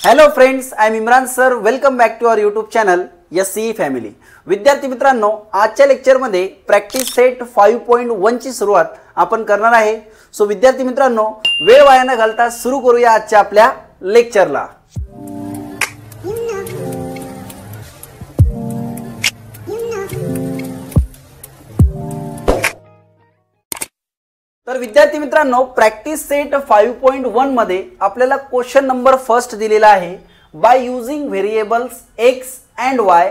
Hello friends, I am Imran sir. Welcome back to our YouTube channel SCE family. विद्यार्थी मित्रांनो, आजच्या लेक्चरमध्ये practice set 5.1 ची सुरुवात आपण करणार आहे. सो विद्यार्थी मित्रांनो, वेळ वाया न घालता सुरू करूया आजच्या आपल्या लेक्चरला. तर विद्यार्थी मित्रांनो, प्रॅक्टिस सेट 5.1 मध्ये आपल्याला क्वेश्चन नंबर फर्स्ट दिलेला आहे. By using variables x and y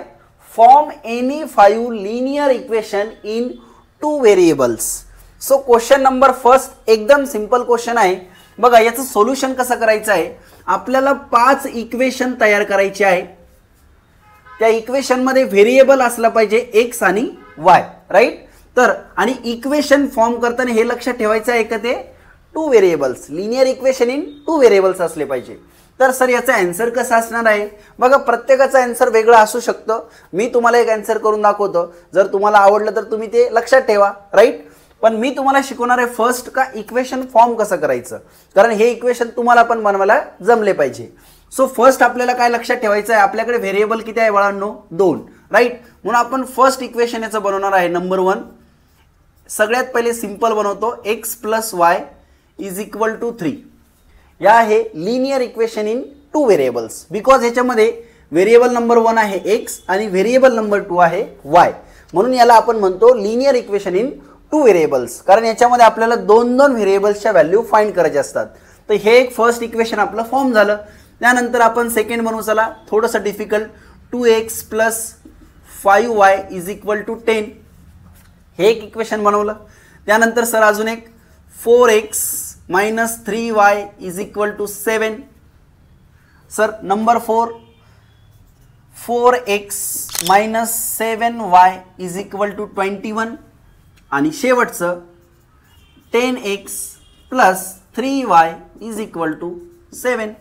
form any 5 linear equation in 2 variables. So question number first एकदम सिंपल क्वेश्चन आहे. बघा, याचं सोल्युशन कसं करायचं आहे. आपल्याला 5 इक्वेशन तयार करायचे आहे. त्या इक्वेशन मध्ये व्हेरिएबल असला पाहिजे x आणि y, राईट. तर आणि इक्वेशन फॉर्म करताना हे लक्षात ठेवायचं आहे का ते 2 variables, linear equation in 2 variables असले पाहिजे. तर सर याचा आन्सर कसा असणार आहे. बघा, प्रत्येकाचा आन्सर वेगळा असू शकतो. मी तुम्हाला एक आन्सर करून दाखवतो. जर तुम्हाला आवडलं तर तुम्ही ते लक्षात ठेवा, राईट. पण मी तुम्हाला शिकवणार आहे फर्स्ट का इक्वेशन फॉर्म कसं करायचं, कारण हे इक्वेशन तुम्हाला पण बनवायला जमले पाहिजे. सो फर्स्ट आपल्याला काय लक्षात ठेवायचं आहे, आपल्याकडे व्हेरिएबल किती आहे बाळांनो, 2, राईट. म्हणून आपण फर्स्ट इक्वेशन याचं बनवणार आहे नंबर 1. सगळ्यात पहिले सिंपल बनवतो, x + y = 3. या आहे linear equation in 2 variables. Because ह्याच्यामध्ये व्हेरिएबल नंबर 1 आहे x आणि व्हेरिएबल नंबर 2 आहे y. म्हणून याला आपण म्हणतो लिनियर इक्वेशन इन 2 व्हेरिएबल्स, कारण याच्यामध्ये आपल्याला 2 व्हेरिएबल्सच्या व्हॅल्यू फाइंड करायचे असतात. तर हे एक फर्स्ट इक्वेशन आपलं फॉर्म झालं. त्यानंतर आपण सेकंड बनवू. चला, थोडंसं डिफिकल्ट. 2x + 5y = 10. हे एक इक्वेशन बनवलं. त्यानंतर सर अजून एक 4x - 3y = 7. Sir number 4 4x - 7y = 21. आणि शेवटचं 10x + 3y = 7.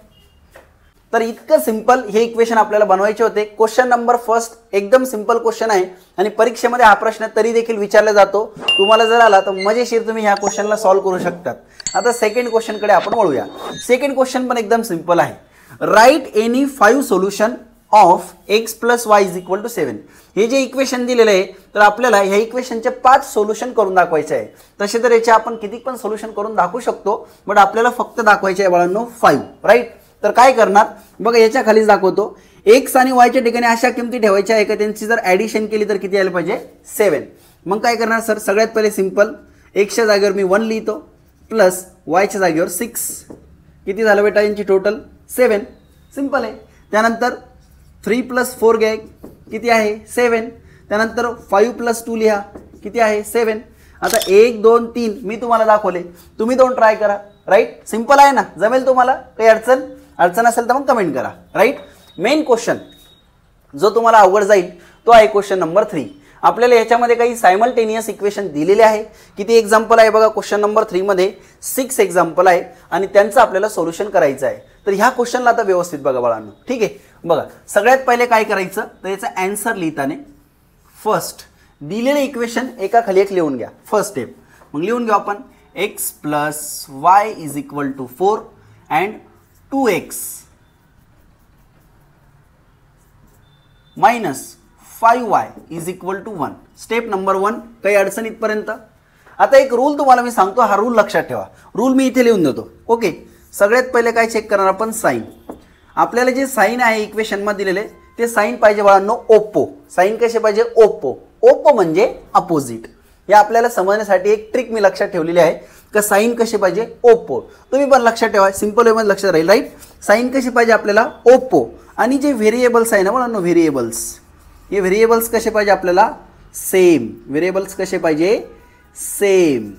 तर इतकं सिंपल हे इक्वेशन आपल्याला बनवायचे होते. क्वेश्चन नंबर फर्स्ट एकदम सिंपल क्वेश्चन आहे आणि परीक्षेमध्ये हा प्रश्न तरी देखील विचारला जातो. तुम्हाला जर आला तर मजेशीर तुम्ही ह्या क्वेश्चनला सॉल्व्ह करू शकतात. आता सेकंड क्वेश्चन कडे आपण वळूया. सेकंड क्वेश्चन पण एकदम सिंपल आहे. Write any 5 solution of x + y = 7. हे जे इक्वेशन दिलेलं आहे, तर आपल्याला ह्या इक्वेशनचे 5 सोल्युशन करून दाखवायचे आहे. तसे तर याचे आपण किती पण सोल्युशन करून दाखवू शकतो, बट आपल्याला फक्त दाखवायचे आहे बाळांनो 5, राईट. तर काय करणार बघा, याच्या खालीच दाखवतो. x आणि y च्या ठिकाणी अशा किमती ठेवायच्या आहे का त्यांची जर ॲडिशन केली तर किती यायला पाहिजे, 7. मग काय करणार सर, सगळ्यात पहिले सिंपल x च्या जागेवर मी 1 लिहितो प्लस y च्या जागेवर 6. किती झालं बेटा यांची टोटल, 7. सिंपल आहे. त्यानंतर 3 + 4 घ्या, किती आहे 7. त्यानंतर 5 + 2 लिहा, किती आहे 7. आता 1 2 3 मी तुम्हाला दाखवले, तुम्ही 2 ट्राय करा, राईट. सिंपल आहे ना, जमेल तुम्हाला. काही अडचण असेल तर मग कमेंट करा, राईट. मेन क्वेश्चन जो तुम्हाला अवघड जाईल तो आहे क्वेश्चन नंबर 3. आपल्याला याच्यामध्ये काही सायमल्टेनियस इक्वेशन दिलेले आहे. किती एक्झाम्पल आहे बघा, क्वेश्चन नंबर 3 मध्ये 6 एक्झाम्पल आहे आणि त्यांचं आपल्याला सोल्युशन करायचं आहे. तर ह्या क्वेश्चनला आता व्यवस्थित बघा बाळांनो, ठीक आहे. बघा, सगळ्यात पहिले काय करायचं, तर याचा आन्सर लिहिताना फर्स्ट दिलेले इक्वेशन एका खाली एक लिहून घ्या, फर्स्ट स्टेप. मग लिहून घेऊ आपण x + y = 4 and 2x - 5y = 1. Step number 1. काही अडचण इथपर्यंत. आता एक रूल तुम्हाला मी सांगतो, हा रूल लक्षात ठेवा. रूल मी इथे लिहून देतो, ओके. सगळ्यात पहिले काय चेक करणार आपण, साइन. आपल्याला जे साइन आहे इक्वेशन मध्ये दिलेले ते साइन पाहिजे बाळांनो ओप्पो. साइन कसे पाहिजे, ओप्पो. ओप्पो म्हणजे अपोजिट. हे आपल्याला समजण्यासाठी एक ट्रिक मी लक्षात ठेवलेली आहे का साइन कसे पाहिजे, ओप्पो. तुम्ही पण लक्षात ठेवा, सिंपल वेमध्ये लक्षात राहील, राईट. साइन कशी पाहिजे आपल्याला, ओप्पो. आणि जे व्हेरिएबल्स आहे ना म्हणून व्हेरिएबल्स, हे व्हेरिएबल्स कसे पाहिजे आपल्याला, सेम. व्हेरिएबल्स कसे पाहिजे, सेम.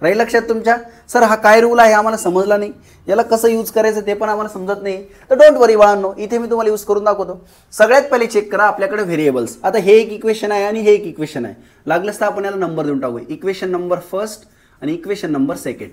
राहील लक्षात तुमच्या. सर हा काय रूल आहे आम्हाला समजला नाही, याला कसं यूज करायचं ते पण आम्हाला समजत नाही. तर डोंट वरी बाळांनो, इथे मी तुम्हाला यूज करून दाखवतो. सगळ्यात पहिले चेक करा आपल्याकडे व्हेरिएबल्स. आता हे एक इक्वेशन आहे आणि हे एक इक्वेशन आहे. लागलंच तर आपण याला नंबर देऊन टाकू, इक्वेशन नंबर फर्स्ट आणि इक्वेशन नंबर सेकंड,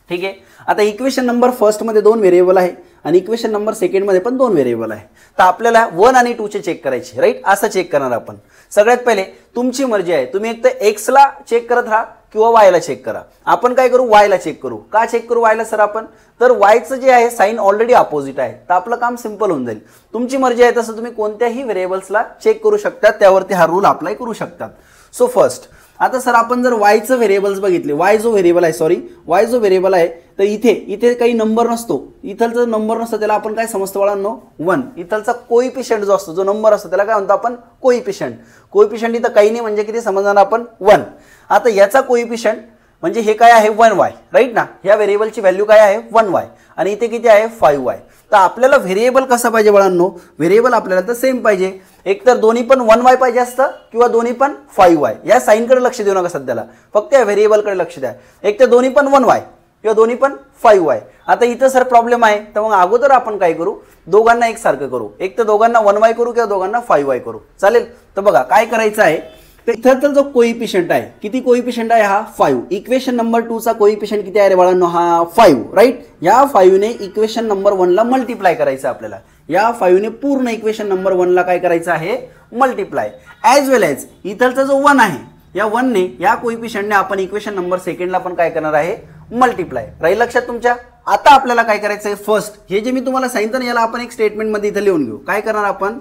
ठीक आहे. आता इक्वेशन नंबर फर्स्ट मध्ये 2 व्हेरिएबल आहे आणि इक्वेशन नंबर सेकंडमध्ये पण 2 व्हेरिएबल आहे. तर आपल्याला 1 आणि 2 चे चेक करायचे, राईट. असं चेक करणार आपण. सगळ्यात पहिले तुमची मर्जी आहे, तुम्ही एक तर एक्सला चेक करत राहा किंवा वायला चेक करा. आपण काय करू, वायला चेक करू. का चेक करू वायला सर आपण, तर वायचं जे आहे साईन ऑलरेडी अपोजिट आहे, तर आपलं काम सिंपल होऊन जाईल. तुमची मर्जी आहे तसं तुम्ही कोणत्याही व्हेरिएबल्सला चेक करू शकता, त्यावरती हा रूल अप्लाय करू शकतात. सो फर्स्ट आता सर आपण जर वायचं व्हेरिएबल्स बघितले, वाय जो व्हेरिएबल आहे तर इथे काही नंबर नसतो, इथलचा नंबर नसतो, त्याला आपण काय समजतो बाळांनो, 1. इथलचा कोइफिशियंट जो असतो, जो नंबर असतो त्याला काय म्हणतो आपण, कोइफिशियंट इथं काही नाही म्हणजे किती समजणार आपण, 1. आता याचा कोइफिशियंट म्हणजे हे काय आहे 1y, राईट ना. ह्या व्हेरिएबलची व्हॅल्यू काय आहे 1y आणि इथे किती आहे 5y. तर आपल्याला व्हेरिएबल कसं पाहिजे बाळांनो, व्हेरिएबल आपल्याला तर सेम पाहिजे. एक तर दोन्ही पण 1y पाहिजे असतं किंवा दोन्ही पण 5y. या साईनकडे लक्ष देऊ नका सध्याला, फक्त या व्हेरिएबलकडे लक्ष द्या. एक तर दोन्ही पण 1y किंवा दोन्ही पण 5y. आता इथं सर प्रॉब्लेम आहे, तर मग अगोदर आपण काय करू, दोघांना एकसारखं करू. एक तर दोघांना 1y करू किंवा दोघांना 5y करू, चालेल. तर बघा काय करायचं आहे, तर इथं जो कोइफिशियंट आहे, किती कोइफिशियंट आहे हा 5. इक्वेशन नंबर 2 चा कोइफिशियंट किती आहे रे बाळांनो, हा 5, राईट. या 5 ने इक्वेशन नंबर 1 ला मल्टिप्लाय करायचं आपल्याला. या 5 ने पूर्ण इक्वेशन नंबर 1 ला काय करायचं आहे, मल्टिप्लाय. ॲज वेल ॲज इथलचा जो 1 आहे, या 1 ने या कोइफिशियंटने आपण इक्वेशन नंबर सेकंडला पण काय करणार आहे, मल्टिप्लाय. राहील लक्षात तुमच्या. आता आपल्याला काय करायचं आहे, फर्स्ट हे जे मी तुम्हाला सांगितलं ना, याला आपण एक स्टेटमेंट मध्ये इथं लिहून घेऊ. काय करणार आपण,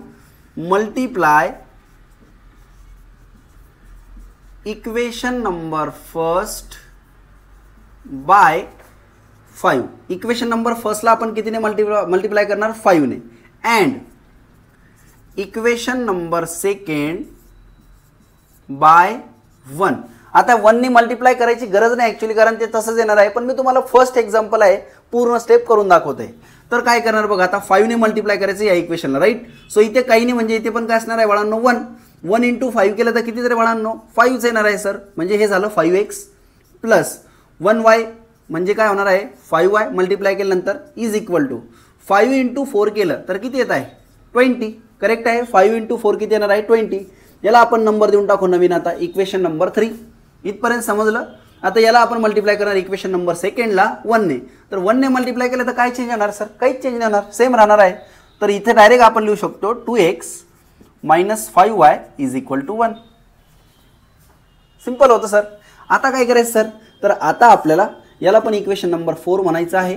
multiply equation number first by 5. Equation number फर्स्टला आपण कितीने मल्टिप्लाय करणार, 5 ने. And equation number second by 1. आता 1 ने मल्टिप्लाय करायची गरज नाही ऍक्च्युअली, कारण ते तसंच येणार आहे, पण मी तुम्हाला फर्स्ट एक्झाम्पल आहे, पूर्ण स्टेप करून दाखवतोय. तर काय करणार बघा, आता 5 ने मल्टिप्लाय करायचं या इक्वेशनला, राईट. सो इथे काही नाही म्हणजे इथे पण काय असणार आहे बाळांनो, 1 इंटू 5 केलं तर किती तरी बाळांनो 5च येणार आहे सर. म्हणजे हे झालं 5x प्लस 1y म्हणजे काय होणार आहे 5y मल्टिप्लाय केल्यानंतर इज इक्वल टू 5 इंटू 4 केलं तर किती येत आहे 20. करेक्ट आहे. 5 इंटू 4 किती येणार आहे 20. याला आपण नंबर देऊन टाकू नवीन, आता इक्वेशन नंबर 3. इथपर्यंत समजलं. आता याला आपण मल्टिप्लाय करणार इक्वेशन नंबर सेकंडला 1 ने. तर 1 ने मल्टिप्लाय केलं तर काय चेंज होणार सर, काहीच चेंज नाही होणार, सेम राहणार आहे. तर इथे डायरेक्ट आपण लिहू शकतो 2x minus 5y is equal to 1. Simple होतं सर. आता काय करायचं सर, तर आता आपल्याला याला पण इक्वेशन नंबर 4 म्हणायचं आहे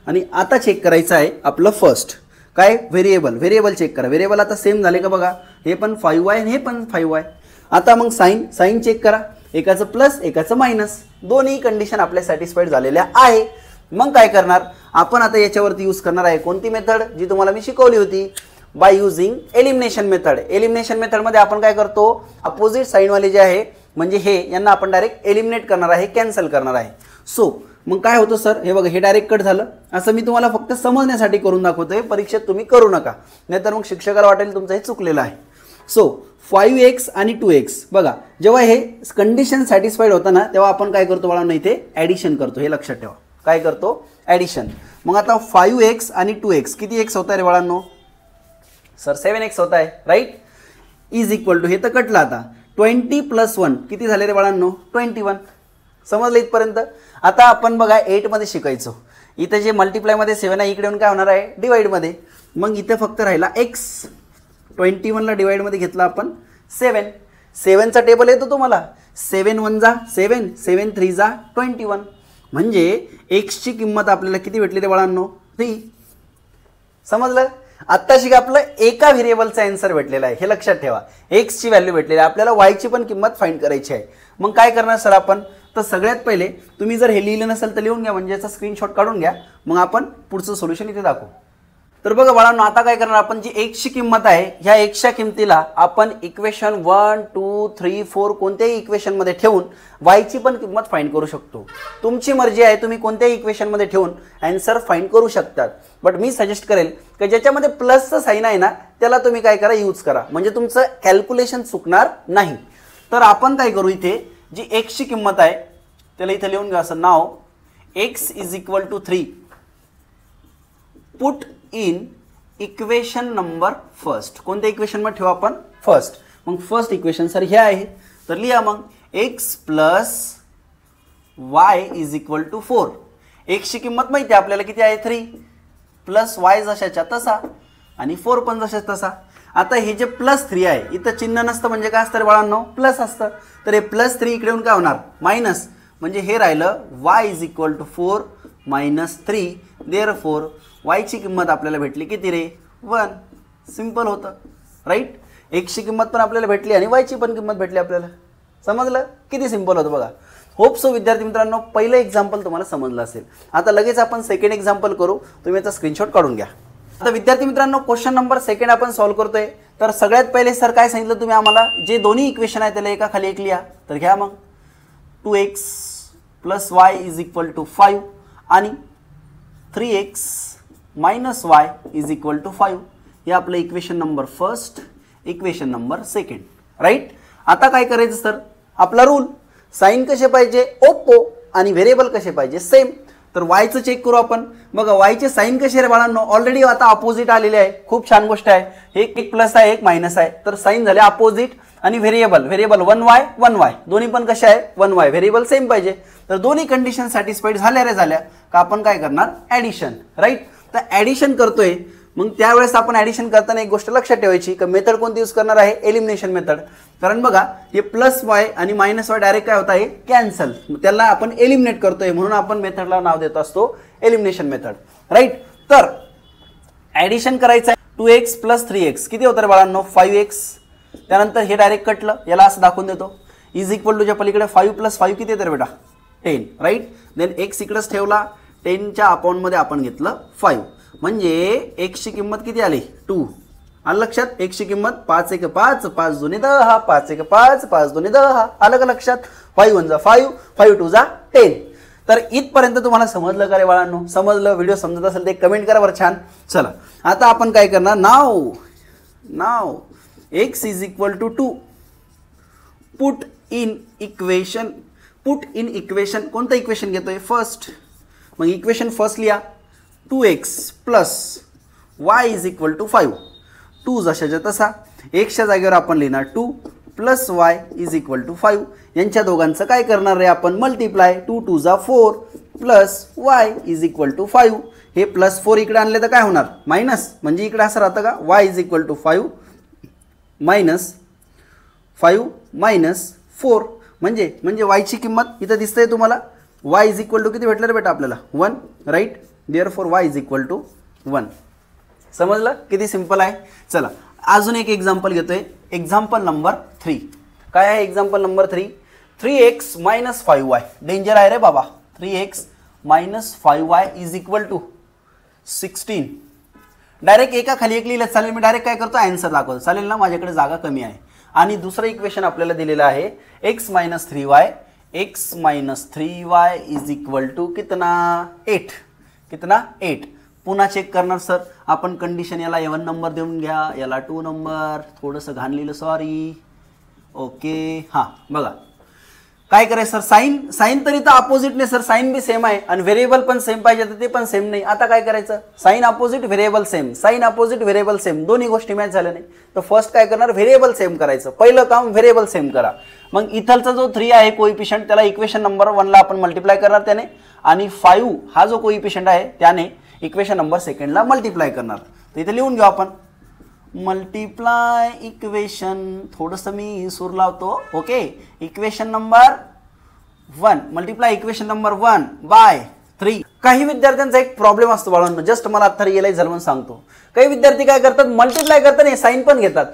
आणि आता चेक करायचं आहे आपलं फर्स्ट काय व्हेरिएबल चेक करा. व्हेरिएबल आता सेम झाले का बघा, हे पण 5y आणि हे पण 5y. आता मग साइन चेक करा, एकाचं प्लस एकाचं मायनस, दोन्ही कंडिशन आपल्या सॅटिस्फाईड झालेल्या आहे. मग काय करणार आपण, आता याच्यावरती यूज करणार आहे कोणती मेथड, जी तुम्हाला मी शिकवली होती, by using elimination method. Elimination मेथडमध्ये आपण काय करतो, अपोजिट साईनवाले जे आहे म्हणजे हे यांना आपण डायरेक्ट एलिमिनेट करणार आहे, कॅन्सल करणार आहे. सो मग काय होतं सर, हे बघा हे डायरेक्ट कट झालं. असं मी तुम्हाला फक्त समजण्यासाठी करून दाखवतोय, परीक्षेत तुम्ही करू नका, नाहीतर मग शिक्षकाला वाटेल तुमचं हे चुकलेलं आहे. सो 5x आणि 2x बघा, जेव्हा हे कंडिशन सॅटिस्फाईड होतं ना, तेव्हा आपण काय करतो बाळांनो, इथे ॲडिशन करतो. हे लक्षात ठेवा, काय करतो ॲडिशन. मग आता 5x आणि 2x किती x होता रे बाळांनो, सर 7x होता आहे, राईट. इज इक्वल टू, हे तर कटलं आता, 20 प्लस 1 किती झाले रे बाळांनो 21. समजलं इथपर्यंत. आता आपण बघा 8 मध्ये शिकायचो, इथे जे मल्टिप्लायमध्ये 7 आहे इकडे येऊन काय होणार आहे डिवाइडमध्ये. मग इथे फक्त राहिला x, 21ला डिवाइडमध्ये घेतला आपण 7. 7चा टेबल येतो तुम्हाला, 7 1 जा 7, 7 3 जा 21. म्हणजे x ची किंमत आपल्याला किती भेटली रे बाळांनो 3. समजलं. आत्ता शिका आपलं एका व्हेरिएबलचा आन्सर भेटलेला आहे, हे लक्षात ठेवा. x ची व्हॅल्यू भेटलेली आहे, आपल्याला y ची पण किंमत फाइंड करायची आहे. मग काय करणार सर आपण, तर सगळ्यात पहिले तुम्ही जर हे लिहिलं नसेल तर लिहून घ्या, म्हणजे याचा स्क्रीनशॉट काढून घ्या, मग आपण पुढचं सोल्युशन इथे दाखवू. तर बघा बाळांनो, आता काय करणार आपण, जी x ची किंमत आहे ह्या x च्या किमतीला आपण इक्वेशन 1 2 3 4 कोणत्याही इक्वेशन मध्ये ठेवून y ची पण किंमत फाइंड करू शकतो. तुमची मर्जी आहे, तुम्ही कोणत्याही इक्वेशन मध्ये ठेवून आन्सर फाइंड करू शकतात. बट मी सजेस्ट करेल की ज्याच्यामध्ये प्लसचं साइन आहे ना, त्याला तुम्ही काय करा यूज करा, म्हणजे तुमचं कॅल्क्युलेशन चुकणार नाही. तर आपण काय करू, इथे जी x ची किंमत आहे त्याला इथे लिहून घ्या असं नाव, x is equal to 3 put in equation number first. कोणत्या इक्वेशन मध्ये ठेवू आपण, फर्स्ट. मग फर्स्ट इक्वेशन सर हे आहे, तर लिहा मग x plus y is equal to 4. x ची किंमत माहिती आहे आपल्याला किती आहे 3. प्लस वाय जशाच्या तसा आणि 4 पण जशाच्या तसा. आता हे जे +3 आहे इथं चिन्ह नसतं म्हणजे काय असतं बाळांनो, प्लस असतं. तर हे +3 इकडे येऊन काय होणार मायनस, म्हणजे हे राहिलं y = 4 - 3. देअरफॉर y ची किंमत आपल्याला भेटली किती रे, 1. सिंपल होतं राईट. x ची किंमत पण आपल्याला भेटली आणि y ची पण किंमत भेटली आपल्याला. समजलं किती सिंपल होतं बघा. होप सो विद्यार्थी मित्रांनो पहिलं एक्झाम्पल तुम्हाला समजलं असेल. आता लगेच आपण सेकंड एक्झाम्पल करू. तुम्ही याचा स्क्रीनशॉट काढून घ्या. आता विद्यार्थी मित्रांनो क्वेश्चन नंबर 2 आपण सॉल्व्ह करतोय. तर सगळ्यात पहिले सर काय सांगितलं तुम्ही आम्हाला, जे दोन्ही इक्वेशन आहे त्याला एका खाली एक लिहा. तर घ्या मग 2x + y = 5 आणि 3x - y = 5. हे आपलं equation number 1, equation number 2 right. आता काय करायचं सर, आपला रूल साइन कसे पाहिजे ओप्पो आणि व्हेरिएबल कसे पाहिजे सेम. तर वायचं चेक करू आपण. बघा वायचे साइन कसे रे बाळांनो, ऑलरेडी आता अपोजिट आलेले आहे. खूप छान गोष्ट आहे. एक प्लस आहे एक मायनस आहे, तर साइन झाले अपोजिट. आणि व्हेरिएबल 1y दोन्ही पण कसे आहे 1y, व्हेरिएबल सेम पाहिजे. तर दोन्ही कंडिशन सॅटिस्फाईड झाल्या रे झाल्या का आपण काय करणार ॲडिशन राईट. तर ॲडिशन करतोय मग त्यावेळेस आपण ॲडिशन करताना एक गोष्ट लक्षात ठेवायची की मेथड कोणती यूज करणार आहे, एलिमिनेशन मेथड. कारण बघा हे +y आणि -y डायरेक्ट काय होत आहे कॅन्सल, त्याला आपण एलिमिनेट करतोय म्हणून आपण मेथडला नाव देत असतो एलिमिनेशन मेथड राईट. तर ॲडिशन करायचं आहे 2x + 3x किती होतं रे बाळांनो 5x. त्यानंतर हे डायरेक्ट कटलं, याला असं दाखवून देतो = च्या पलीकडे 5 + 5 किती येतं रे बेटा 10 राईट. देन x इकडेच ठेवला, 10च्या अकाउंटमध्ये आपण घेतलं 5 म्हणजे x ची किंमत किती आली 2. आलं लक्षात. x ची किंमत 5 × 1 = 5, 5 × 2 = 10, 5 × 1 = 5, 5 × 2 = 10. आलं का लक्षात. 5 × 1 = 5, 5 × 2 = 10. तर इथपर्यंत तुम्हाला समजलं का रे बाळांनो, समजलं. व्हिडिओ समजत असेल ते कमेंट करा बरं छान. चला आता आपण काय करणार, नाव x = 2 पुट इन इक्वेशन. कोणतं इक्वेशन घेतोय फर्स्ट. मग इक्वेशन फर्स्ट लिहा 2x + y = 5. 2 जशाच्या तसा, एक्सच्या जागेवर आपण लिहिणार 2 + y = 5. यांच्या दोघांचं काय करणार रे आपण मल्टिप्लाय. 2 × 2 = 4 + y = 5. हे +4 इकडे आणले तर काय होणार मायनस, म्हणजे इकडे असं राहतं का y = 5 - 5 - 4 म्हणजे y ची किंमत इथं दिसतंय तुम्हाला. y = किती भेटलं रे बेटा आपल्याला 1 राईट. Therefore y = 1. समजलं किती सिंपल आहे. चला अजून एक एक्झाम्पल घेतोय. Example number 3. काय आहे example number 3, 3x - 5y. Danger आहे रे बाबा. 3x - 5y = 16. डायरेक्ट एका खाली एक लिहिलं चालेल, मी डायरेक्ट काय करतो आन्सर दाखवतो चालेल ना, माझ्याकडे जागा कमी आहे. आणि दुसरं इक्वेशन आपल्याला दिलेलं आहे x - 3y = कितना 8. कितना 8. पुन्हा चेक करणार सर आपण कंडिशन. याला 1 नंबर देऊन घ्या, याला 2 नंबर. थोडंसं घाण लिहिलं सॉरी. ओके हां बघा काय करायचं सर, साईन तर इथं अपोजिटने सर, साईन बी सेम आहे आणि व्हेरिएबल पण सेम पाहिजे तर ते पण सेम नाही. आता काय करायचं, sign opposite variable same, sign opposite variable same, दोन्ही गोष्टी मॅच झाल्या नाही. तर फर्स्ट काय करणार व्हेरिएबल सेम करायचं. पहिलं काम व्हेरिएबल सेम करा. मग इथलचा जो 3 आहे कोइफिशियंट त्याला इक्वेशन नंबर 1 ला आपण मल्टिप्लाय करणार त्याने, आणि 5 हा जो कोइफिशियंट आहे त्याने इक्वेशन नंबर 2 ला मल्टिप्लाय करणार. तर इथे लिहून घेऊ आपण मल्टिप्लाय इक्वेशन. थोडंसं मी सूर लावतो. Okay equation number 1 multiply equation number 1 by 3. काही विद्यार्थ्यांचा एक प्रॉब्लेम असतो बाळांनो, जस्ट मला आता रिअलाइज झालं म्हणून सांगतो. काही विद्यार्थी काय करतात मल्टिप्लाय करताना साईन पण घेतात,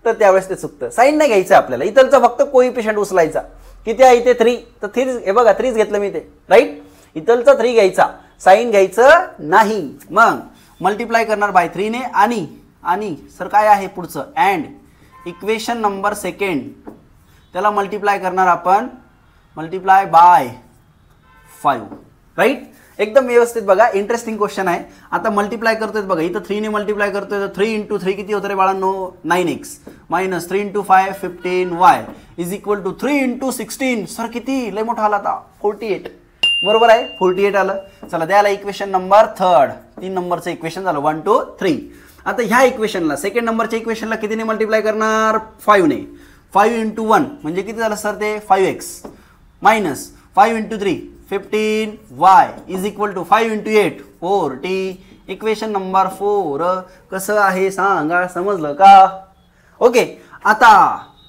तर त्यावेळेस ते चुकतं. साईन नाही घ्यायचं आपल्याला, इथलचा फक्त कोइफिशियंट उचलायचा. किती आहे इथे 3, तर 3 हे बघा 3 घेतलं मी ते राईट. इथलचा 3 घ्यायचा, साईन घ्यायचं नाही. मग मल्टिप्लाय करणार बाय 3 ने आणि सर काय आहे पुढचं अँड इक्वेशन नंबर 2 त्याला मल्टिप्लाय करणार आपण मल्टिप्लाय बाय 5 राईट. एकदम व्यवस्थित बघा, इंटरेस्टिंग क्वेश्चन आहे. आता मल्टिप्लाय करतोय बघा, इथं 3 ने मल्टिप्लाय करतोय तर 3 × 3 किती होतं रे बाळांनो 9x मायनस 3 × 5 15y = 3 × 16. सर किती लय मोठा आला आता 48. बरोबर आहे 48 आलं. चला द्यायला इक्वेशन नंबर 3 नंबरचं इक्वेशन झालं 1 2 3. आता ह्या इक्वेशनला सेकंड नंबरच्या इक्वेशनला कितीने मल्टिप्लाय करणार 5 ने. 5 × 1 म्हणजे किती झालं सर ते 5x -5 × 3 15y = 5 × 8 40 इक्वेशन नंबर 4 कसं आहे सांगा, समजलं का? ओके, आता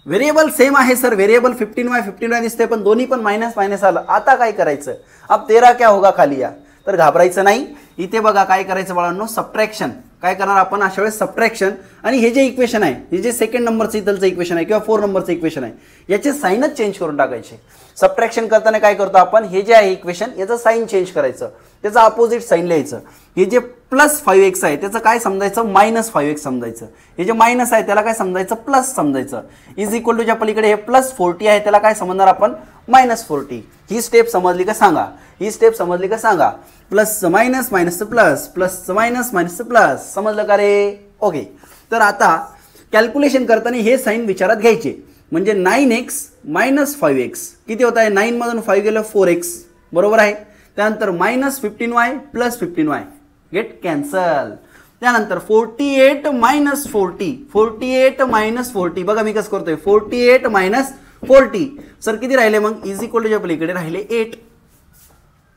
व्हेरिएबल सेम आहे सर, व्हेरिएबल 15y दिसते पण दोन्ही पण मायनस मायनस आलं. आता काय करायचं? अब 13 क्या होगा खाली या. तर घाबरायचं नाही. इथे बघा काय करायचं बाळांनो, सबट्रॅक्शन. काय करणार आपण अशा वेळेस? सबट्रॅक्शन. आणि हे जे इक्वेशन आहे, हे जे सेकंड नंबरचं इथलचं इक्वेशन आहे किंवा 4 नंबरचं इक्वेशन आहे, याचे साईनच चेंज करून टाकायचे. सबट्रॅक्शन करताना काय करतो आपण, हे जे आहे इक्वेशन याचं साईन चेंज करायचं, त्याचं अपोजिट साईन लिहायचं. हे जे प्लस 5x आहे त्याचं काय समजायचं? मायनस 5x समजायचं. हे जे मायनस आहे त्याला काय समजायचं? प्लस समजायचं. इज इक्वल टू च्या पलीकडे हे प्लस 40 आहे त्याला काय समजणार आपण? मायनस 40. ही स्टेप समजली का सांगा? ही स्टेप समजली का सांगा? Plus minus, minus plus, plus minus, minus plus. समजलं का रे? ओके, तर आता कॅल्क्युलेशन करताना हे साईन विचारात घ्यायचे. म्हणजे 9x मायनस 5x किती होत आहे? 9 मधून 5 गेलं 4x, बरोबर आहे. त्यानंतर minus 15y plus 15y get cancel. त्यानंतर 48 मायनस 40, 48 मायनस 40. बघा मी कसं करतोय, 48 मायनस 40 सर किती राहिले मग? इज इक्वल टू च्या पलीकडे राहिले 8.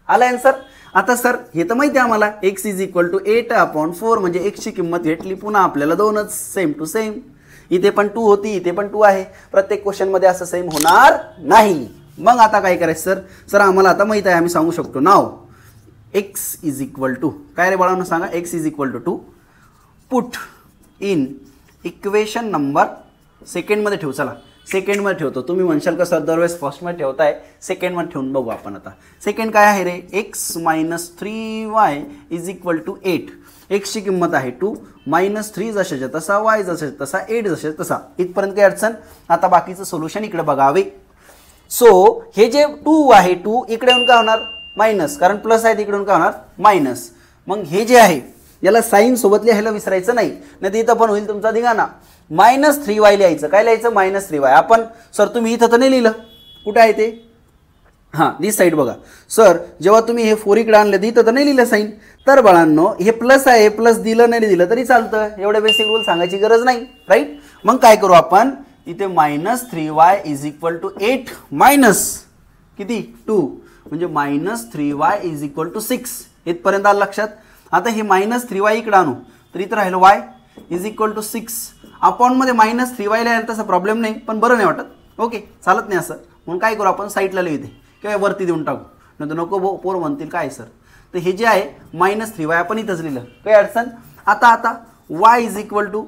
आला आन्सर. आता सर हे तर माहिती आहे आम्हाला, x इज इक्वल टू 8/4 म्हणजे x ची किंमत भेटली. पुन्हा आपल्याला दोनच, सेम टू सेम. इथे पण 2 होती, इथे पण 2 आहे. प्रत्येक क्वेश्चन मध्ये असं सेम होणार नाही. मग आता काय करायचं सर? सर आम्हाला आता माहित आहे, आम्ही सांगू शकतो नाव x इज इक्वल टू काय रे बाळांनो सांगा? x is equal to put in equation number सेकंडमध्ये ठेवू. चला सेकंडमध्ये ठेवतो. तुम्ही म्हणशाल का सर दरवेळेस फर्स्टमध्ये ठेवताय, सेकंडमध्ये ठेवून बघू आपण. आता सेकंड काय आहे रे? x minus 3y is equal to 8. x ची किंमत आहे 2, मायनस 3 जशाच्या तसा, y जशाच्या तसा, 8 जशाच्या तसा. इथपर्यंत काही अडचण? आता बाकीचं सोल्युशन इकडे बघावे. सो हे जे 2 आहे, 2 इकडे येऊन काय होणार? मायनस, कारण प्लस आहे तिकडून काय होणार? मायनस. मग हे जे आहे याला साईन सोबत लिहायला विसरायचं नाही, नाही तर इथं पण होईल तुमचा धिंगाणा. मायनस 3y लिहायचं. काय लिहायचं? Minus 3y. आपण सर तुम्ही इथं तर नाही लिहिलं, कुठं आहे ते? हां, दिस साईड बघा. सर जेव्हा तुम्ही हे 4 इकडे आणलं इथं तर नाही लिहिलं साईन. तर बाळांनो हे प्लस आहे, प्लस दिलं नाही दिलं तरी चालतं, एवढे बेसिक रूल सांगायची गरज नाही, राईट. मग काय करू आपण? इथे minus 3y is equal to 8 minus किती? 2 म्हणजे minus 3y is equal to 6. इथपर्यंत आलं लक्षात? आता हे मायनस 3y इकडे आणू तर इथं राहिलं y इज इक्वल टू 6. अपॉनमध्ये मायनस 3y लिहायला तसा प्रॉब्लेम नाही, पण बरं नाही वाटत. ओके, चालत नाही असं. म्हणून काय करू आपण? साईडला लिहू दे किंवा वरती देऊन टाकू, नंतर नको पोर म्हणतील काय सर. तर हे जे आहे मायनस 3y आपण इथंच लिहिलं, काही अडचण? आता y इज इक्वल टू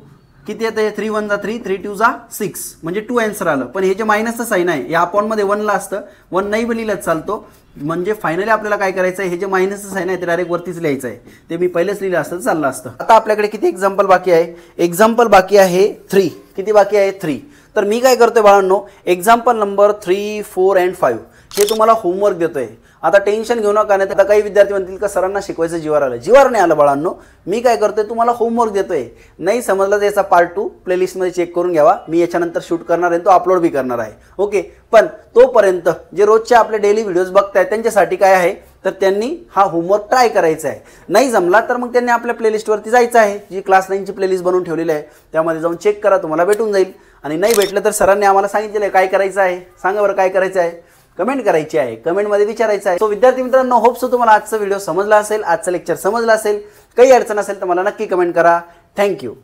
किती येतं? 3 1 जा 3, 3 2 जा 6 म्हणजे 2 आन्सर आलं. पण हे जे मायनसचं साईन आहे या अपॉनमध्ये 1ला असतं, 1 नाही पण लिहिलंच चालतो. म्हणजे फायनली आपल्याला काय करायचं आहे? हे जे मायनसचं साईन आहे ते डायरेक्ट वरतीच लिहायचं आहे. ते मी पहिलेच लिहिलं असतं तर चाललं असतं. आता आपल्याकडे किती एक्झाम्पल बाकी आहे? एक्झाम्पल बाकी आहे 3. किती बाकी आहे? 3. तर मी काय करतोय बाळांनो, एक्झाम्पल नंबर 3, 4 and 5 हे तुम्हाला होमवर्क देतोय. आता टेन्शन घेऊ नका, नाही आता काही विद्यार्थी म्हणतील का सरांना शिकवायचं जीवार आलं. जीवार नाही आलं बाळांनो, मी काय करतोय तुम्हाला होमवर्क देतोय. नाही समजलं तर याचा पार्ट 2 प्लेलिस्टमध्ये चेक करून घ्यावा. मी याच्यानंतर शूट करणार आहे, तो अपलोड बी करणार आहे. ओके, पण तोपर्यंत जे रोजचे आपले डेली व्हिडिओज बघताय त्यांच्यासाठी काय आहे तर त्यांनी हा होमवर्क ट्राय करायचा आहे. नाही जमला तर मग त्यांनी आपल्या प्लेलिस्टवरती जायचं आहे, जी क्लास 9ची प्लेलिस्ट बनवून ठेवलेली आहे, त्यामध्ये जाऊन चेक करा, तुम्हाला भेटून जाईल. आणि नाही भेटलं तर सरांनी आम्हाला सांगितलेलं आहे काय करायचं आहे. सांगा बरं काय करायचं आहे? कमेंट करायची आहे, कमेंटमध्ये विचारायचं आहे. सो विद्यार्थी मित्रांनो, होप सो तुम्हाला आजचा व्हिडिओ समजला असेल, आजचं लेक्चर समजलं असेल. काही अडचण असेल तर मला नक्की कमेंट करा. थँक्यू.